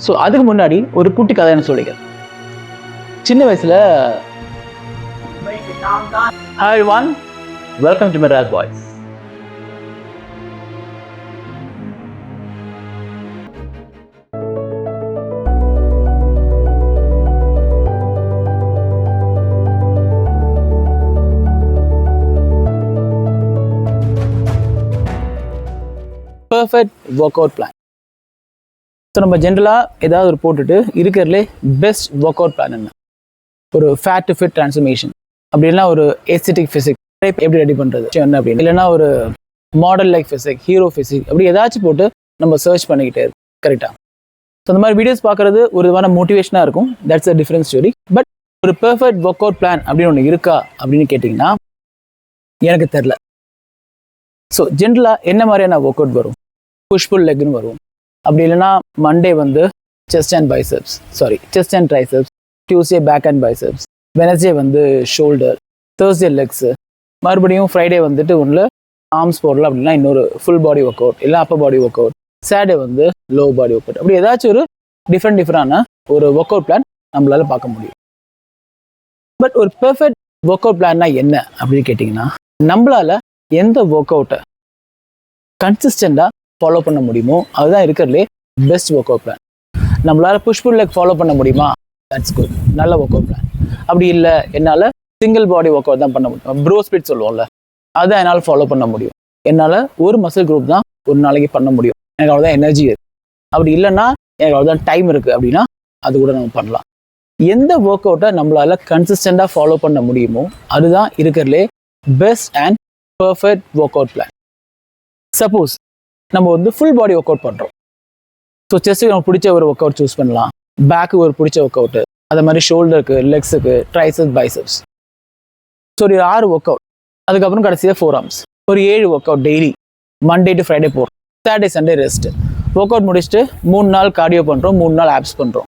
So அதுக்கு முன்னாடி ஒரு குட்டி கதை என்ன சொல்லிக்கிறேன். சின்ன வயசுல Hi everyone, welcome to Madras Boys. Perfect workout plan. So நம்ம ஜென்ரலாக ஏதாவது ஒரு போட்டுட்டு இருக்கிறதுலே பெஸ்ட் ஒர்க் அவுட் பிளான் என்ன, ஒரு ஃபேட் டு ஃபிட் ட்ரான்ஸ்ஃபர்மேஷன், அப்படி இல்லைனா ஒரு எஸ்தெட்டிக் ஃபிசிக் எப்படி ரெடி பண்ணுறது என்ன அப்படின்னு, இல்லைனா ஒரு model like physique, hero physique, அப்படி ஏதாச்சும் போட்டு நம்ம சர்ச் பண்ணிக்கிட்டே இருக்கோம். கரெக்டாக? ஸோ அந்த மாதிரி வீடியோஸ் பார்க்குறது ஒரு விதமான மோட்டிவேஷனாக இருக்கும். That's a different story. But ஒரு பெர்ஃபெக்ட் ஒர்க் அவுட் பிளான் அப்படின்னு ஒன்று இருக்கா அப்படின்னு கேட்டிங்கன்னா எனக்கு தெரில. ஸோ ஜென்ரலாக என்ன மாதிரியான ஒர்க் அவுட் வரும்? புஷ் புல் லெக்னு வரும். அப்படி இல்லைனா மண்டே வந்து chest and triceps, Tuesday back and biceps, Wednesday வந்து ஷோல்டர், தேர்ஸ்டே லெக்ஸு, மறுபடியும் ஃப்ரைடே வந்துட்டு ஒன்றில் ஆர்ம்ஸ் போடலாம், அப்படின்னா இன்னொரு ஃபுல் பாடி ஒர்க் அவுட், இல்லை upper body workout, Saturday வந்து லோ பாடி ஒர்க் அவுட், அப்படி ஏதாச்சும் ஒரு டிஃப்ரெண்டான ஒரு ஒர்க் அவுட் பிளான் நம்மளால பார்க்க முடியும். பட் ஒரு பெர்ஃபெக்ட் ஒர்க் அவுட் பிளான்னா என்ன அப்படின்னு கேட்டிங்கன்னா, நம்மளால எந்த ஒர்க் அவுட்டை கன்சிஸ்டண்டாக ஃபாலோ பண்ண முடியுமோ அதுதான் இருக்கிறதுலே பெஸ்ட் ஒர்க் அவுட் பிளான். நம்மளால் புஷ் புல் லெக் ஃபாலோ பண்ண முடியுமா? தட்ஸ் குட், நல்ல ஒர்க் அவுட் பிளான். அப்படி இல்லை, என்னால் சிங்கிள் பாடி ஒர்க் அவுட் தான் பண்ண முடியும், ப்ரோ ஸ்பிளிட் சொல்லுவோம்ல, அதை என்னால் ஃபாலோ பண்ண முடியும். என்னால் ஒரு மசில் குரூப் தான் ஒரு நாளைக்கு பண்ண முடியும், எனக்கு அவ்வளோதான் எனர்ஜி இருக்குது. அப்படி இல்லைன்னா எனக்கு அவ்வளோதான் டைம் இருக்குது அப்படின்னா அது கூட நம்ம பண்ணலாம். எந்த ஒர்க் அவுட்டை நம்மளால் கன்சிஸ்டண்டாக ஃபாலோ பண்ண முடியுமோ அதுதான் இருக்கிறதுலே best and perfect work out plan. Suppose நம்ம வந்து ஃபுல் பாடி ஒர்க் அவுட் பண்ணுறோம். ஸோ செஸ்ட்டுக்கு நம்ம பிடிச்ச ஒரு ஒர்க் அவுட் சூஸ் பண்ணலாம், பேக்கு ஒரு பிடிச்ச ஒர்க் அவுட்டு, அதே மாதிரி ஷோல்டருக்கு, லெக்ஸுக்கு, ட்ரைசெப்ஸ், பைசெப்ஸ். ஸோ ஒரு 6 ஒர்க் அவுட், அதுக்கப்புறம் கடைசியாக 4 ஆர்ம்ஸ், ஒரு 7 work out daily, Monday to Friday போகிறோம், Saturday Sunday rest. Work out முடிச்சுட்டு 3 நாள் கார்டியோ பண்ணுறோம், 3 நாள் ஆப்ஸ் பண்ணுறோம்.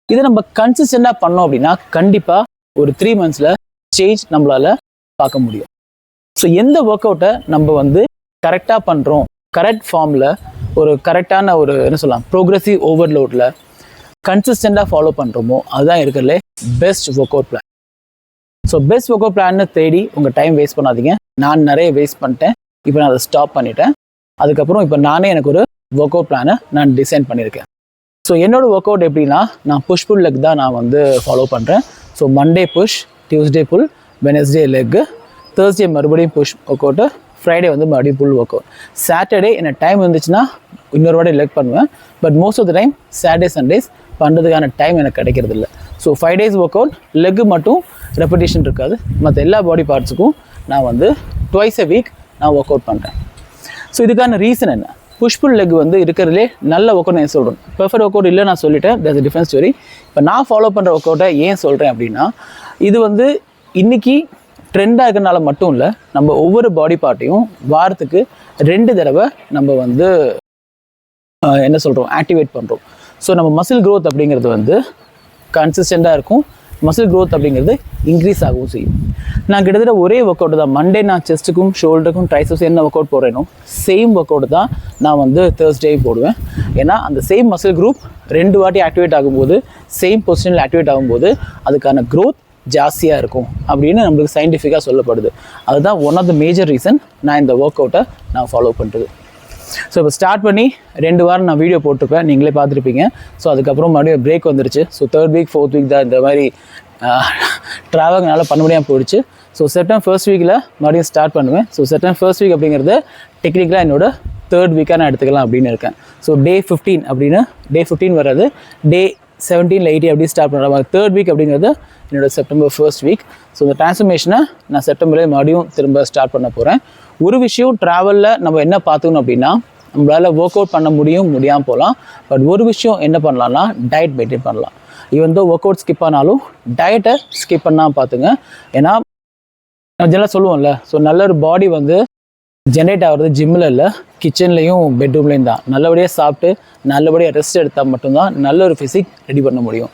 இதை நம்ம கன்சிஸ்டண்டாக பண்ணோம் அப்படின்னா கண்டிப்பாக ஒரு 3 மந்த்ஸில் சேஞ்ச் நம்மளால் பார்க்க முடியும். ஸோ எந்த ஒர்க் அவுட்டை நம்ம வந்து கரெக்டாக பண்ணுறோம், கரெக்ட் ஃபார்மில், ஒரு கரெக்டான ஒரு என்ன சொல்லலாம் ப்ரோக்ரெசிவ் ஓவர்லோடில் கன்சிஸ்டண்டாக ஃபாலோ பண்ணுறோமோ அதுதான் இருக்கிறதுலே best work out plan. So best work out பிளான்னு தேடி உங்கள் டைம் வேஸ்ட் பண்ணாதீங்க. நான் நிறைய வேஸ்ட் பண்ணிட்டேன், இப்போ நான் அதை ஸ்டாப் பண்ணிட்டேன். அதுக்கப்புறம் இப்போ நானே எனக்கு ஒரு ஒர்க் அவுட் பிளானை நான் டிசைன் பண்ணியிருக்கேன். ஸோ என்னோடய ஒர்க் அவுட் எப்படின்னா, நான் புஷ் புல் லெக் தான் நான் வந்து ஃபாலோ பண்ணுறேன். So Monday push, Tuesday pull, Wednesday leg, Thursday மறுபடியும் புஷ் ஒர்க் அவுட்டு, ஃப்ரைடே வந்து மறுபடியும் புல் ஒர்க் அவுட். சாட்டர்டே எனக்கு டைம் இருந்துச்சுன்னா இன்னொரு வாட்டி லெக் பண்ணுவேன். But most of the time Saturday Sundays பண்ணுறதுக்கான டைம் எனக்கு கிடைக்கிறது இல்லை. So 5 days workout, leg மட்டும் ரெப்படேஷன் இருக்காது. மற்ற எல்லா பாடி பார்ட்ஸுக்கும் நான் வந்து ட்வைஸ் a வீக் நான் ஒர்க் அவுட் பண்ணுறேன். ஸோ இதுக்கான ரீசன் என்ன? புஷ் புல் லெக் வந்து இருக்கிறதுலே நல்ல ஒர்க் அவுட் நான் சொல்கிறேன். பெர்ஃபெக்ட் ஒர்க் அவுட் இல்லை நான் சொல்லிட்டேன், தட்ஸ் a டிஃப்ரெண்ட் ஸ்டோரி. இப்போ நான் ஃபாலோ பண்ணுற ஒர்க் அவுட்டை ஏன் சொல்கிறேன் அப்படின்னா, இது வந்து இன்றைக்கி ட்ரெண்டாக இருக்கிறனால மட்டும் இல்லை, நம்ம ஒவ்வொரு பாடி பார்ட்டையும் வாரத்துக்கு 2 தடவை நம்ம வந்து என்ன சொல்கிறோம் ஆக்டிவேட் பண்ணுறோம். ஸோ நம்ம மசில் க்ரோத் அப்படிங்கிறது வந்து கன்சிஸ்டண்ட்டாக இருக்கும், மசில் க்ரோத் அப்படிங்கிறது இன்க்ரீஸ் ஆகவும் செய்யும். நான் கிட்டத்தட்ட ஒரே ஒர்க் அவுட் தான் மண்டே நான் செஸ்ட்டுக்கும் ஷோல்டருக்கும் ட்ரைசெப்ஸ் என்ன ஒர்க் அவுட் போடுறேனோ சேம் ஒர்க் அவுட் தான் நான் வந்து தேர்ஸ்டே போடுவேன். ஏன்னா அந்த சேம் மசில் குரூப் 2 வாட்டி ஆக்டிவேட் ஆகும்போது, சேம் பொசிஷனில் ஆக்டிவேட் ஆகும்போது அதுக்கான க்ரோத் ஜாஸ்தியாக இருக்கும் அப்படின்னு நம்மளுக்கு சயின்டிஃபிக்காக சொல்லப்படுது. அதுதான் one of the major reason நான் இந்த ஒர்க் அவுட்டை நான் ஃபாலோ பண்ணுறது. ஸோ இப்போ ஸ்டார்ட் பண்ணி 2 வாரம் நான் வீடியோ போட்டிருப்பேன், நீங்களே பார்த்துருப்பீங்க. ஸோ அதுக்கப்புறம் மறுபடியும் பிரேக் வந்துருச்சு. So 3rd week 4th week தான் இந்த மாதிரி ட்ராவல்னால பண்ண முடியாமல் போயிடுச்சு. ஸோ செப்டம்பர் 1st வீக்கில் மறுபடியும் ஸ்டார்ட் பண்ணுவேன். ஸோ செப்டம்பர் 1st வீக் அப்படிங்கிறது டெக்னிக்கலாக என்னோட 3rd வீக்காக நான் எடுத்துக்கலாம் அப்படின்னு இருக்கேன். ஸோ டே 15 அப்படின்னு டே 15 வர்றது, டே 17 80 அப்படி ஸ்டார்ட் பண்ணுற மாதிரி 3rd வீக் அப்படிங்கிறது என்னோடய செப்டம்பர் 1st வீக். ஸோ இந்த ட்ரான்ஸ்ஃபர்மேஷனை நான் செப்டம்பர்லேயே மறுபடியும் திரும்ப ஸ்டார்ட் பண்ண போகிறேன். ஒரு விஷயம் ட்ராவலில் நம்ம என்ன பார்த்துக்கணும் அப்படின்னா, நம்மளால் ஒர்க் அவுட் பண்ண முடியாமல் போகலாம். பட் ஒரு விஷயம் என்ன பண்ணலாம்னா டயட் மெயின்டைன் பண்ணலாம். Even though work out skip ஆனாலும் டயட்டை ஸ்கிப் பண்ணால் பார்த்துங்க. ஏன்னா ஜெனரலாக சொல்லுவோம்ல, ஸோ நல்ல ஒரு பாடி வந்து ஜென்ரேட் ஆகிறது ஜிம்மில் இல்லை, கிச்சன்லேயும் பெட்ரூம்லேயும் தான். நல்லபடியாக சாப்பிட்டு நல்லபடியாக ரெஸ்ட் எடுத்தால் மட்டும்தான் நல்ல ஒரு ஃபிசிக் ரெடி பண்ண முடியும்.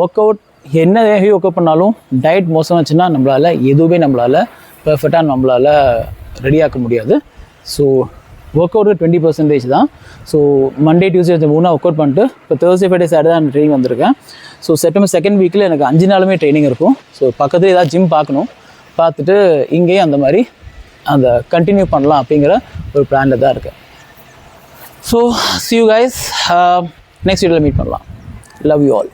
ஒர்க் அவுட் என்ன ஹெவி ஒர்க் அவுட் பண்ணாலும் டயட் மோசமாச்சுன்னா நம்மளால் எதுவுமே நம்மளால் பெர்ஃபெக்டாக நம்மளால் ரெடியாக்க முடியாது. ஸோ ஒர்க் அவுட் 20% தான். So Monday Tuesday 3 work out பண்ணிட்டு இப்போ Thursday Friday Saturday தான் ட்ரைனிங் வந்திருக்கேன். ஸோ செப்டம்பர் 2nd வீக்கில் எனக்கு 5 நாளுமே ட்ரைனிங் இருக்கும். ஸோ பக்கத்தில் ஏதாவது ஜிம் பார்க்கணும், பார்த்துட்டு இங்கேயும் அந்த மாதிரி அந்த கண்டினியூ பண்ணலாம் அப்படிங்கிற ஒரு பிளானில் தான் இருக்கேன். So see you guys, next வீடியோவில் மீட் பண்ணலாம். Love you all.